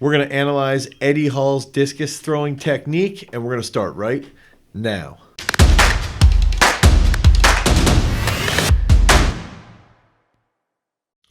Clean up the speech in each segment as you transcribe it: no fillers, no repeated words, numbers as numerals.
We're going to analyze Eddie Hall's discus throwing technique, and we're going to start right now.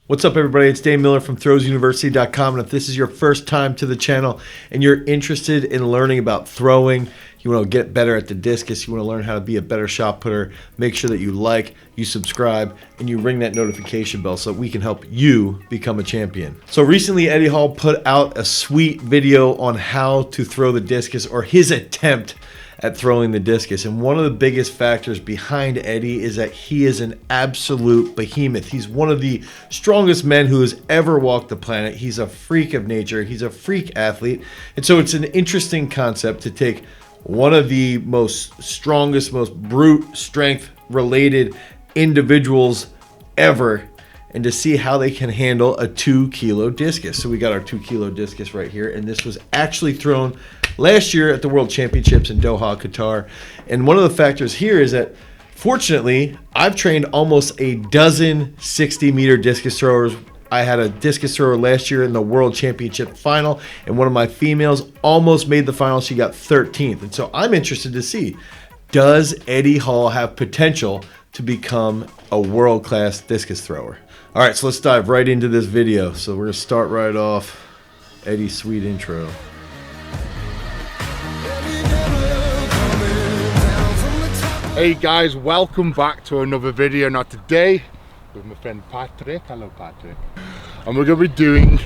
What's up, everybody? It's Dane Miller from throwsuniversity.com, and if this is your first time to the channel and you're interested in learning about throwing, you want to get better at the discus, you want to learn how to be a better shot putter, make sure that you like, you subscribe, and you ring that notification bell so that we can help you become a champion. So recently, Eddie Hall put out a sweet video on how to throw the discus, or his attempt at throwing the discus. And one of the biggest factors behind Eddie is that he is an absolute behemoth. He's one of the strongest men who has ever walked the planet. He's a freak of nature. He's a freak athlete. And so it's an interesting concept to take one of the most strongest, most brute strength related individuals ever and to see how they can handle a 2-kilo discus. So we got our 2-kilo discus right here, and this was actually thrown last year at the World Championships in Doha, Qatar. And one of the factors here is that, fortunately, I've trained almost a dozen 60-meter discus throwers. I had a discus thrower last year in the World Championship final, and one of my females almost made the final. She got 13th. And so I'm interested to see, does Eddie Hall have potential to become a world-class discus thrower? All right, so let's dive right into this video. So we're gonna start right off Eddie's sweet intro. Hey guys, welcome back to another video. Now today, with my friend Patrick. Hello Patrick. And we're going to be doing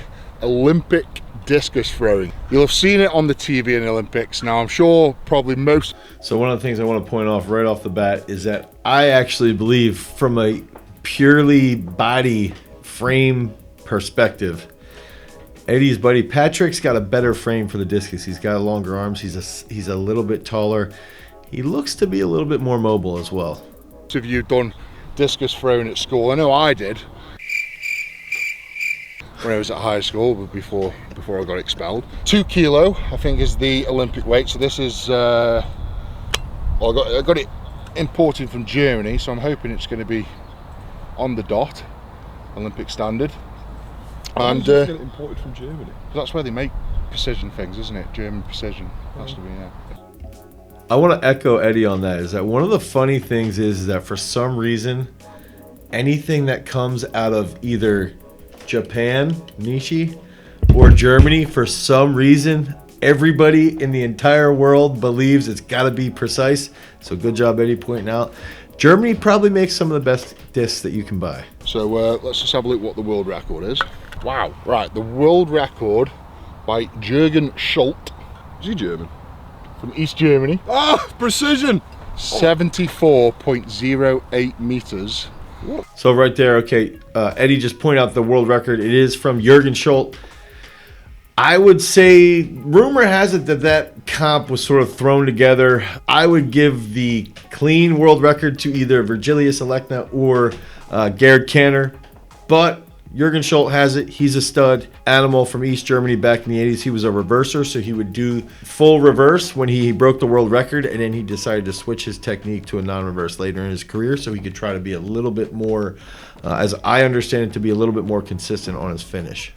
Olympic discus throwing. You'll have seen it on the TV in the Olympics. Now I'm sure probably most. So one of the things I want to point off right off the bat is that I actually believe, from a purely body frame perspective, Eddie's buddy Patrick's got a better frame for the discus. He's got longer arms. He's a little bit taller. He looks to be a little bit more mobile as well. Have you done discus throwing at school? I know I did when I was at high school, but before I got expelled. 2 kilo, I think, is the Olympic weight. So this is, well, I got it imported from Germany, so I'm hoping it's going to be on the dot, Olympic standard. And get it imported from Germany? That's where they make precision things, isn't it? German precision. Has to be, yeah. I want to echo Eddie on that, is that one of the funny things is that for some reason, anything that comes out of either Japan, Nishi, or Germany, for some reason, everybody in the entire world believes it's got to be precise. So good job, Eddie, pointing out. Germany probably makes some of the best discs that you can buy. So let's just have a look what the world record is. Wow. Right, the world record by Jurgen Schultz. Is he German? From East Germany. Ah, precision! 74.08 meters. So right there, okay, Eddie just pointed out the world record. It is from Jurgen Schultz. I would say, rumor has it that comp was sort of thrown together. I would give the clean world record to either Virgilius Alekna or Gerd Kanner, but Jurgen Schultz has it. He's a stud animal from East Germany back in the 80s. He was a reverser, so he would do full reverse when he broke the world record, and then he decided to switch his technique to a non-reverse later in his career so he could try to be a little bit more, as I understand it, to be a little bit more consistent on his finish.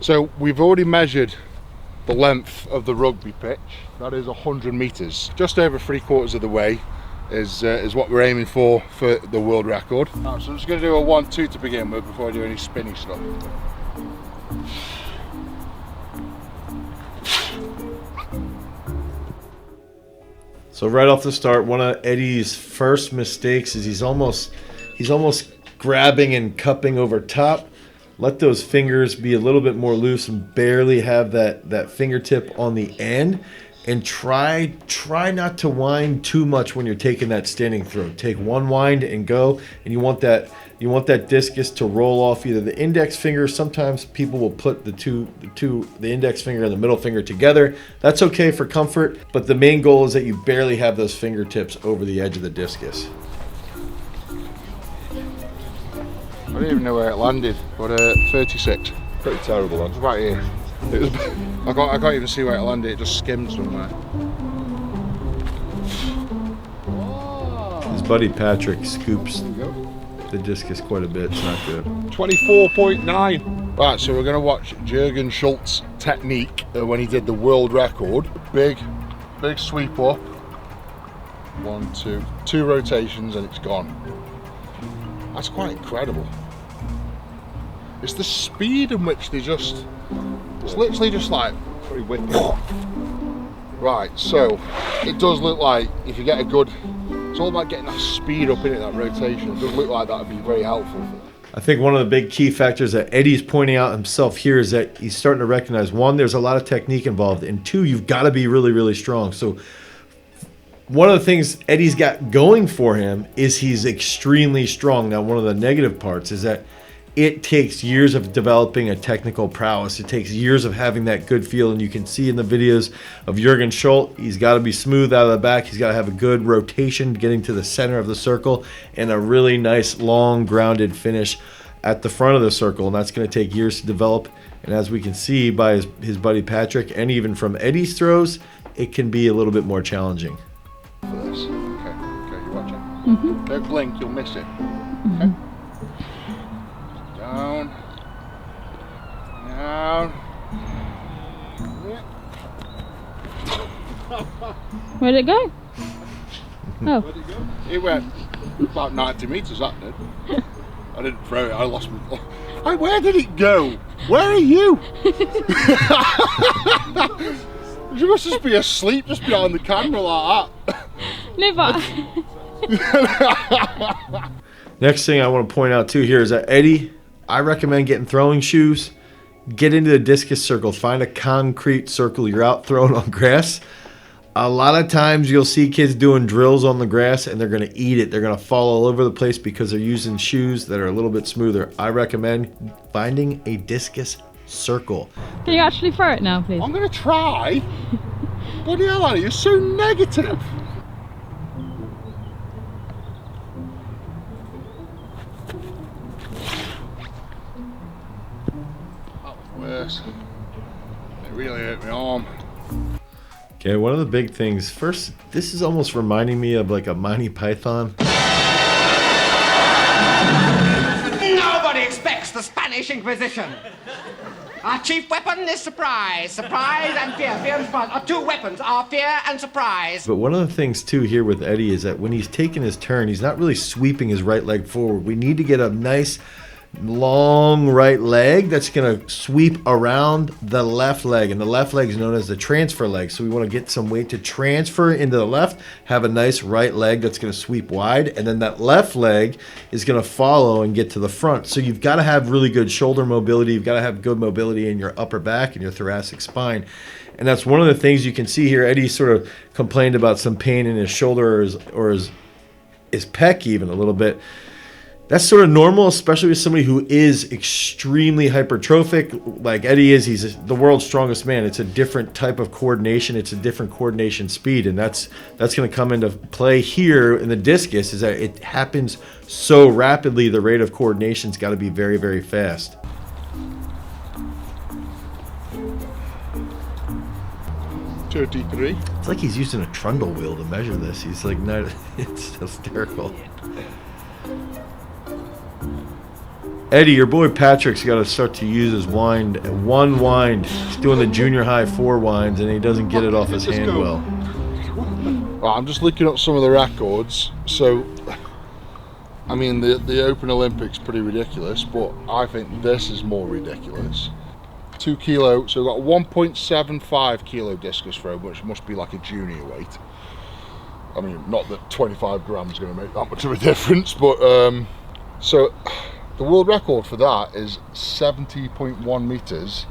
So we've already measured the length of the rugby pitch. That is 100 meters. Just over 3/4 of the way is what we're aiming for the world record. Right, so I'm just going to do a 1-2 to begin with before I do any spinny stuff. So right off the start, one of Eddie's first mistakes is he's almost grabbing and cupping over top. Let those fingers be a little bit more loose and barely have that fingertip on the end. And try not to wind too much when you're taking that standing throw. Take one wind and go. And you want that discus to roll off either the index finger. Sometimes people will put the index finger and the middle finger together. That's okay for comfort, but the main goal is that you barely have those fingertips over the edge of the discus. I don't even know where it landed, but 36. Pretty terrible, It's right here. It was, I can't even see where it landed, it just skimmed somewhere. His buddy Patrick scoops the discus quite a bit. It's not good. 24.9. Right, so we're going to watch Jurgen Schultz technique when he did the world record. Big sweep up. 1, 2, 2 rotations and it's gone. That's quite incredible. It's the speed in which they just, it's literally just like, Very windy. right, so it does look like if you get a good, it's all about getting that speed up in it, that rotation. It does look like that would be very helpful for that. I think one of the big key factors that Eddie's pointing out himself here is that he's starting to recognize, one, there's a lot of technique involved, and two, you've got to be really, really strong. So one of the things Eddie's got going for him is he's extremely strong. Now, one of the negative parts is that it takes years of developing a technical prowess. It takes years of having that good feel, and you can see in the videos of Jurgen Schultz, he's got to be smooth out of the back. He's got to have a good rotation getting to the center of the circle and a really nice, long, grounded finish at the front of the circle, and that's going to take years to develop. And as we can see by his buddy Patrick, and even from Eddie's throws, it can be a little bit more challenging. For this. Okay, you watch it. Don't blink, you'll miss it. Okay. Down. Where'd it go? Oh. Where'd it go? It went about 90 metres, that did. I didn't throw it, I lost my... Hey, where did it go? Where are you? You must just be asleep just behind the camera like that. No, but Next thing I want to point out too here is that Eddie, I recommend getting throwing shoes. Get into the discus circle. Find a concrete circle. You're out throwing on grass. A lot of times you'll see kids doing drills on the grass and they're going to eat it. They're going to fall all over the place because they're using shoes that are a little bit smoother. I recommend finding a discus circle. can you actually throw it now, please? I'm going to try. Bloody hell, Annie, you're so negative. That was worse. It really hurt my arm. Okay, one of the big things. First, this is almost reminding me of like a Monty Python. Nobody expects the Spanish Inquisition. Our chief weapon is surprise. Surprise and fear. Fear and surprise. Our two weapons are fear and surprise. But one of the things too here with Eddie is that when he's taking his turn, he's not really sweeping his right leg forward. We need to get a nice long right leg that's going to sweep around the left leg, and the left leg is known as the transfer leg. So we want to get some weight to transfer into the left, have a nice right leg that's going to sweep wide, and then that left leg is going to follow and get to the front. So you've got to have really good shoulder mobility. You've got to have good mobility in your upper back and your thoracic spine. And that's one of the things you can see here. Eddie sort of complained about some pain in his shoulder or his pec even a little bit. That's sort of normal, especially with somebody who is extremely hypertrophic like Eddie is. He's the world's strongest man. It's a different type of coordination. It's a different coordination speed, and that's going to come into play here in the discus. Is that it happens so rapidly. The rate of coordination's got to be very, very fast. It's like he's using a trundle wheel to measure this. He's like, no, it's hysterical. Eddie, your boy Patrick's got to start to use his wind. One wind. He's doing the junior high 4 winds, and he doesn't get it off his hand well. Right, I'm just looking up some of the records. So, I mean, the Open Olympics pretty ridiculous, but I think this is more ridiculous. 2 kilo, so we've got 1.75 kilo discus throw, which must be like a junior weight. I mean, not that 25 grams is going to make that much of a difference, but so the world record for that is 70.1 meters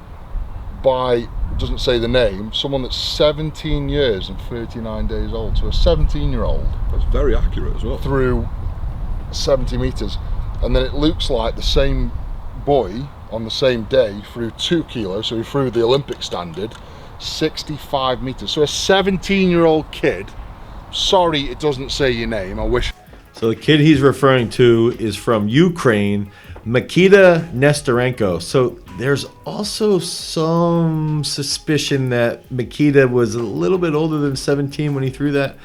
by, it doesn't say the name, someone that's 17 years and 39 days old. So a 17-year-old. That's very accurate as well. Through 70 meters. And then it looks like the same boy on the same day threw 2 kilos, so he threw the Olympic standard, 65 meters. So a 17-year-old kid, sorry it doesn't say your name, I wish. So the kid he's referring to is from Ukraine, Mikita Nestorenko. So there's also some suspicion that Mikita was a little bit older than 17 when he threw that,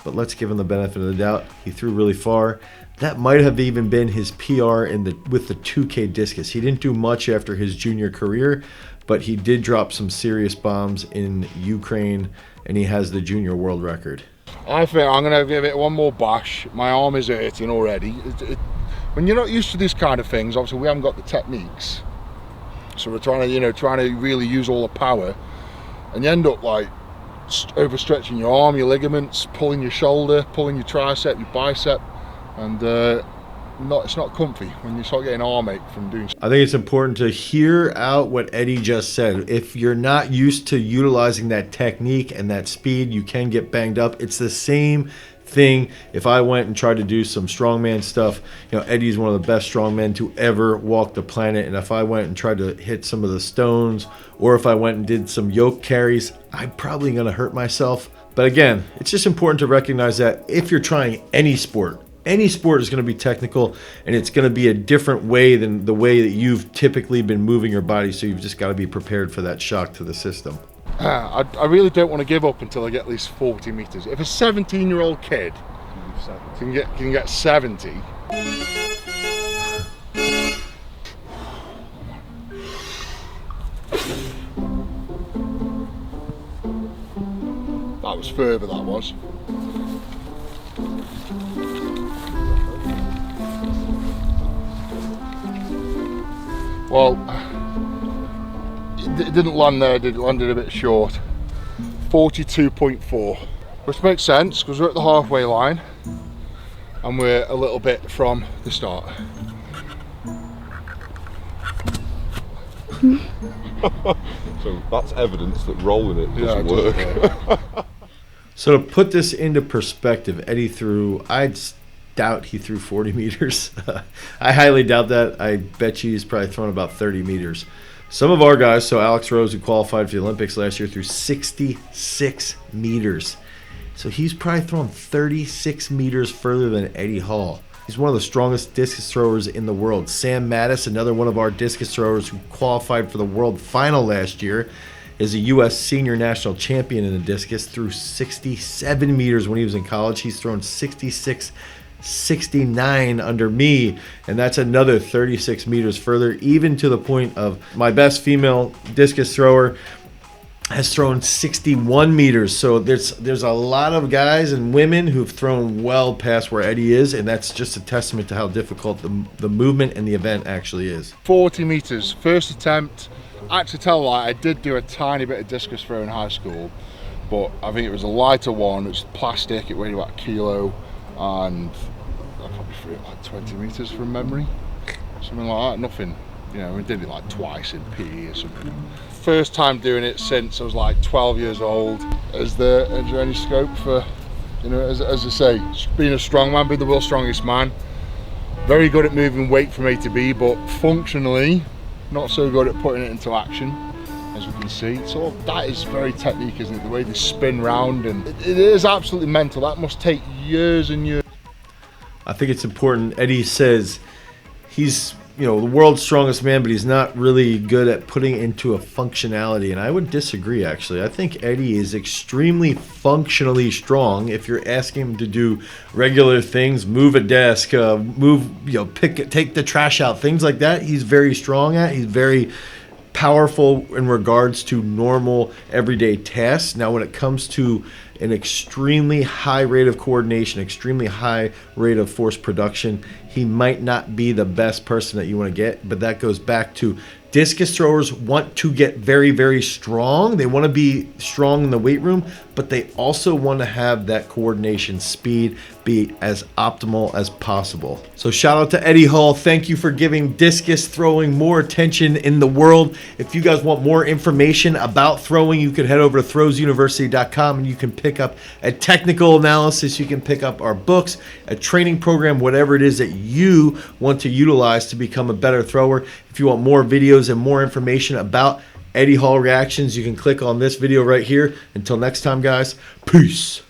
but let's give him the benefit of the doubt. He threw really far. That might have even been his PR with the 2K discus. He didn't do much after his junior career, but he did drop some serious bombs in Ukraine, and he has the junior world record. I think I'm going to give it one more bash. My arm is hurting already. When you're not used to these kind of things, obviously we haven't got the techniques, so we're trying to really use all the power, and you end up like overstretching your arm, your ligaments, pulling your shoulder, pulling your tricep, your bicep, and it's not comfy when you start getting arm ache from doing. I think it's important to hear out what Eddie just said. If you're not used to utilizing that technique and that speed, you can get banged up. It's the same thing if I went and tried to do some strongman stuff. You know, Eddie's one of the best strongmen to ever walk the planet, and if I went and tried to hit some of the stones, or if I went and did some yoke carries, I'm probably going to hurt myself. But again, it's just important to recognize that if you're trying any sport is going to be technical, and it's going to be a different way than the way that you've typically been moving your body, so you've just got to be prepared for that shock to the system. I really don't want to give up until I get at least 40 meters. If a 17-year-old kid can get 70, that was further, that was. Well, it didn't land there, did it? Landed a bit short. 42.4, which makes sense because we're at the halfway line and we're a little bit from the start. So that's evidence that rolling it doesn't work. So to put this into perspective, Eddie threw, I'd doubt he threw 40 meters. I highly doubt that. I bet you he's probably thrown about 30 meters. Some of our guys, so Alex Rose, who qualified for the Olympics last year, threw 66 meters. So he's probably thrown 36 meters further than Eddie Hall. He's one of the strongest discus throwers in the world. Sam Mattis, another one of our discus throwers who qualified for the world final last year, is a U.S. senior national champion in the discus, threw 67 meters when he was in college. He's thrown 69 under me, and that's another 36 meters further, even to the point of my best female discus thrower has thrown 61 meters. So there's a lot of guys and women who've thrown well past where Eddie is, and that's just a testament to how difficult the movement and the event actually is. 40 meters, first attempt. Actually, tell a lie, I did do a tiny bit of discus throw in high school, but I think it was a lighter one. It was plastic, it weighed about a kilo, and I probably threw it like 20 meters from memory, something like that. Nothing, you know, we did it like twice in PE or something. First time doing it since I was like 12 years old. Is there any scope for, you know, as I say, being a strong man, being the world's strongest man, very good at moving weight from A to B, but functionally not so good at putting it into action, as we can see. So that is very technique, isn't it? The way they spin round, and it is absolutely mental. That must take years and years. I think it's important. Eddie says he's, you know, the world's strongest man, but he's not really good at putting it into a functionality, and I would disagree, actually. I think Eddie is extremely functionally strong. If you're asking him to do regular things, move a desk, move, you know, take the trash out, things like that, he's very strong at. He's very powerful in regards to normal everyday tasks. Now, when it comes to an extremely high rate of coordination, extremely high rate of force production, he might not be the best person that you want to get. But that goes back to discus throwers want to get very, very strong. They want to be strong in the weight room, but they also want to have that coordination speed be as optimal as possible. So shout out to Eddie Hall. Thank you for giving discus throwing more attention in the world. If you guys want more information about throwing, you can head over to throwsuniversity.com and you can pick up a technical analysis. You can pick up our books, a training program, whatever it is that you want to utilize to become a better thrower. If you want more videos and more information about Eddie Hall reactions, you can click on this video right here. Until next time, guys, peace.